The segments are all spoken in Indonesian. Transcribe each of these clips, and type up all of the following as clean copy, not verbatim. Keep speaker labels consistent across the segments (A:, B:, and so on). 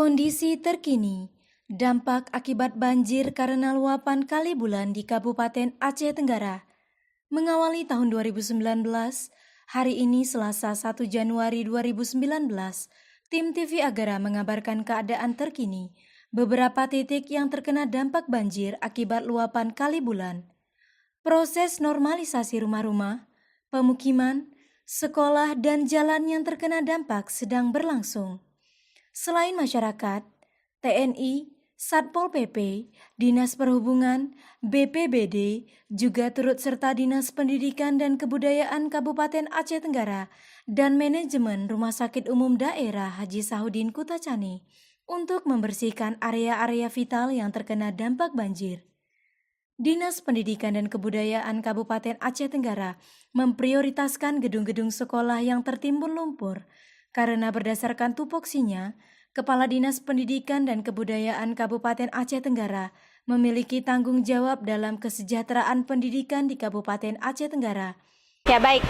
A: Kondisi terkini, dampak akibat banjir karena luapan kali bulan di Kabupaten Aceh Tenggara. Mengawali tahun 2019, hari ini Selasa 1 Januari 2019, tim TV Agara mengabarkan keadaan terkini beberapa titik yang terkena dampak banjir akibat luapan kali bulan. Proses normalisasi rumah-rumah, pemukiman, sekolah, dan jalan yang terkena dampak sedang berlangsung. Selain masyarakat, TNI, Satpol PP, Dinas Perhubungan, BPBD juga turut serta Dinas Pendidikan dan Kebudayaan Kabupaten Aceh Tenggara dan manajemen Rumah Sakit Umum Daerah Haji Sahuddin Kutacani untuk membersihkan area-area vital yang terkena dampak banjir. Dinas Pendidikan dan Kebudayaan Kabupaten Aceh Tenggara memprioritaskan gedung-gedung sekolah yang tertimbun lumpur karena berdasarkan tupoksinya, Kepala Dinas Pendidikan dan Kebudayaan Kabupaten Aceh Tenggara memiliki tanggung jawab dalam kesejahteraan pendidikan di Kabupaten Aceh Tenggara.
B: Ya baik,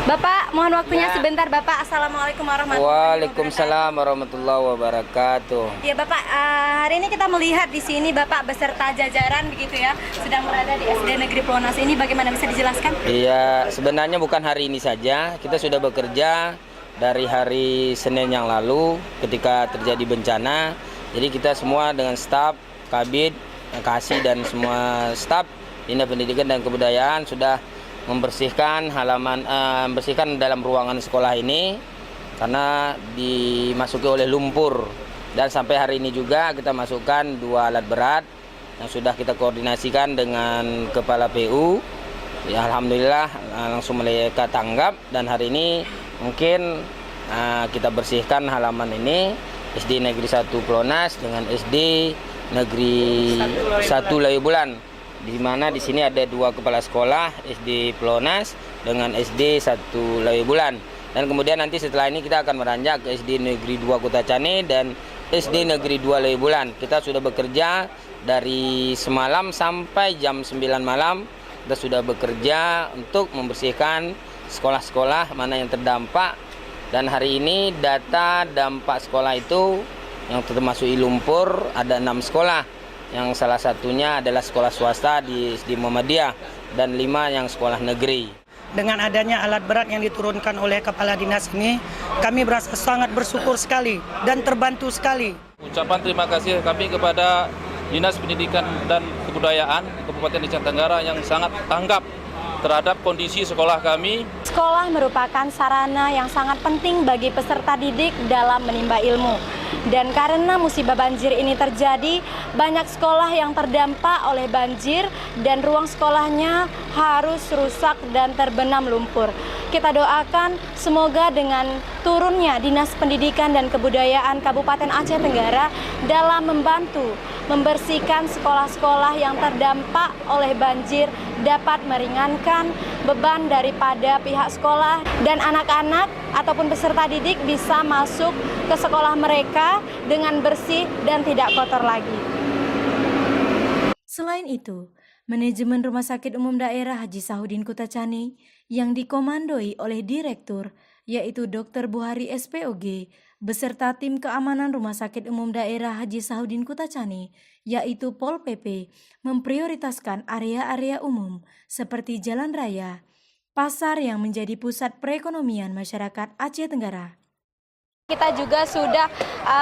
B: Bapak mohon waktunya sebentar Bapak. Assalamualaikum warahmatullahi wabarakatuh.
C: Waalaikumsalam warahmatullahi wabarakatuh.
B: Ya Bapak, hari ini kita melihat di sini Bapak beserta jajaran begitu ya, sedang berada di SD Negeri Plonas ini. Bagaimana bisa dijelaskan?
C: Iya, sebenarnya bukan hari ini saja, kita sudah bekerja dari hari Senin yang lalu ketika terjadi bencana. Jadi kita semua dengan staf, Kabid, Kasih dan semua staf Dinas Pendidikan dan Kebudayaan sudah membersihkan membersihkan dalam ruangan sekolah ini karena dimasuki oleh lumpur. Dan sampai hari ini juga kita masukkan 2 alat berat yang sudah kita koordinasikan dengan Kepala PU. Ya, alhamdulillah langsung mereka tanggap dan hari ini mungkin kita bersihkan halaman ini SD Negeri 1 Plonas dengan SD Negeri 1 Layubulan, di mana di sini ada 2 kepala sekolah SD Plonas dengan SD 1 Layubulan. Dan kemudian nanti setelah ini kita akan meranjak ke SD Negeri 2 Kutacani dan SD Negeri 2 Layubulan. Kita sudah bekerja dari semalam sampai jam 9 malam. Kita sudah bekerja untuk membersihkan sekolah-sekolah mana yang terdampak. Dan hari ini data dampak sekolah itu yang termasuk lumpur ada 6 sekolah. Yang salah satunya adalah sekolah swasta di SD Muhammadiyah dan 5 yang sekolah negeri.
D: Dengan adanya alat berat yang diturunkan oleh Kepala Dinas ini, kami merasa sangat bersyukur sekali dan terbantu sekali.
E: Ucapan terima kasih kami kepada Dinas Pendidikan dan Kebudayaan Kabupaten Aceh Tenggara yang sangat tanggap terhadap kondisi sekolah kami.
B: Sekolah merupakan sarana yang sangat penting bagi peserta didik dalam menimba ilmu. Dan karena musibah banjir ini terjadi, banyak sekolah yang terdampak oleh banjir dan ruang sekolahnya harus rusak dan terbenam lumpur. Kita doakan semoga dengan turunnya Dinas Pendidikan dan Kebudayaan Kabupaten Aceh Tenggara dalam membantu membersihkan sekolah-sekolah yang terdampak oleh banjir dapat meringankan beban daripada pihak sekolah dan anak-anak ataupun peserta didik bisa masuk ke sekolah mereka dengan bersih dan tidak kotor lagi.
A: Selain itu, manajemen Rumah Sakit Umum Daerah Haji Sahuddin Kutacani yang dikomandoi oleh Direktur yaitu Dr. Buhari SPOG beserta tim keamanan Rumah Sakit Umum Daerah Haji Sahuddin Kutacani yaitu Pol PP memprioritaskan area-area umum seperti jalan raya, pasar yang menjadi pusat perekonomian masyarakat Aceh Tenggara.
B: Kita juga sudah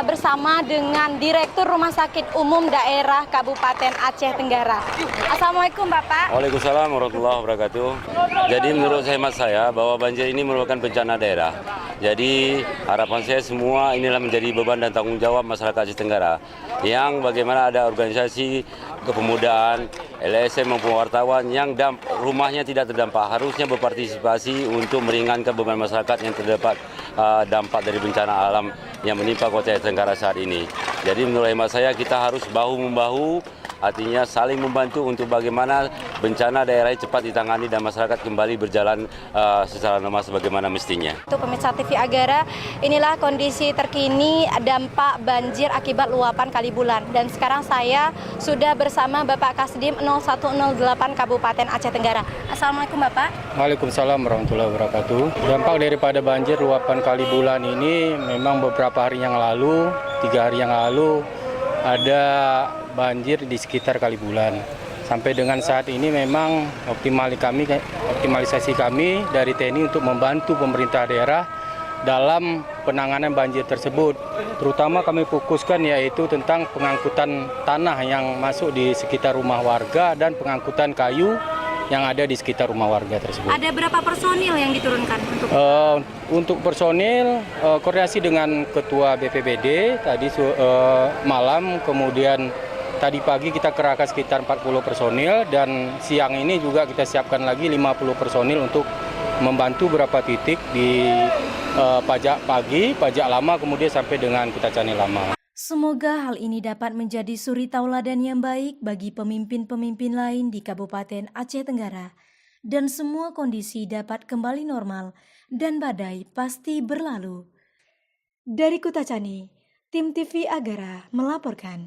B: bersama dengan Direktur Rumah Sakit Umum Daerah Kabupaten Aceh Tenggara. Assalamualaikum Bapak.
F: Waalaikumsalam warahmatullahi wabarakatuh. Jadi menurut hemat saya bahwa banjir ini merupakan bencana daerah. Jadi harapan saya semua inilah menjadi beban dan tanggung jawab masyarakat Aceh Tenggara. Yang bagaimana ada organisasi kepemudaan, LSM maupun wartawan yang rumahnya tidak terdampak harusnya berpartisipasi untuk meringankan beban masyarakat yang terdapat dampak dari bencana alam yang menimpa Kota Aceh Tenggara saat ini. Jadi menurut hemat saya kita harus bahu-membahu artinya saling membantu untuk bagaimana bencana daerah cepat ditangani dan masyarakat kembali berjalan secara normal sebagaimana mestinya.
B: Untuk pemirsa TV Agara, inilah kondisi terkini dampak banjir akibat luapan Kali Bulan. Dan sekarang saya sudah bersama Bapak Kasdim 0108 Kabupaten Aceh Tenggara. Assalamualaikum Bapak.
G: Waalaikumsalam warahmatullahi wabarakatuh. Dampak daripada banjir luapan Kali Bulan ini memang beberapa hari yang lalu, 3 hari yang lalu ada banjir di sekitar Kali Bulan. Sampai dengan saat ini memang optimalisasi kami dari TNI untuk membantu pemerintah daerah dalam penanganan banjir tersebut. Terutama kami fokuskan yaitu tentang pengangkutan tanah yang masuk di sekitar rumah warga dan pengangkutan kayu yang ada di sekitar rumah warga tersebut.
B: Ada berapa personil yang diturunkan
G: untuk personil koordinasi dengan Ketua BPBD tadi malam, kemudian tadi pagi kita kerahkan sekitar 40 personil dan siang ini juga kita siapkan lagi 50 personil untuk membantu beberapa titik di Pajak Pagi, Pajak Lama, kemudian sampai dengan Kutacani Lama.
A: Semoga hal ini dapat menjadi suri tauladan yang baik bagi pemimpin-pemimpin lain di Kabupaten Aceh Tenggara dan semua kondisi dapat kembali normal dan badai pasti berlalu. Dari Kutacani, tim TV Agara melaporkan.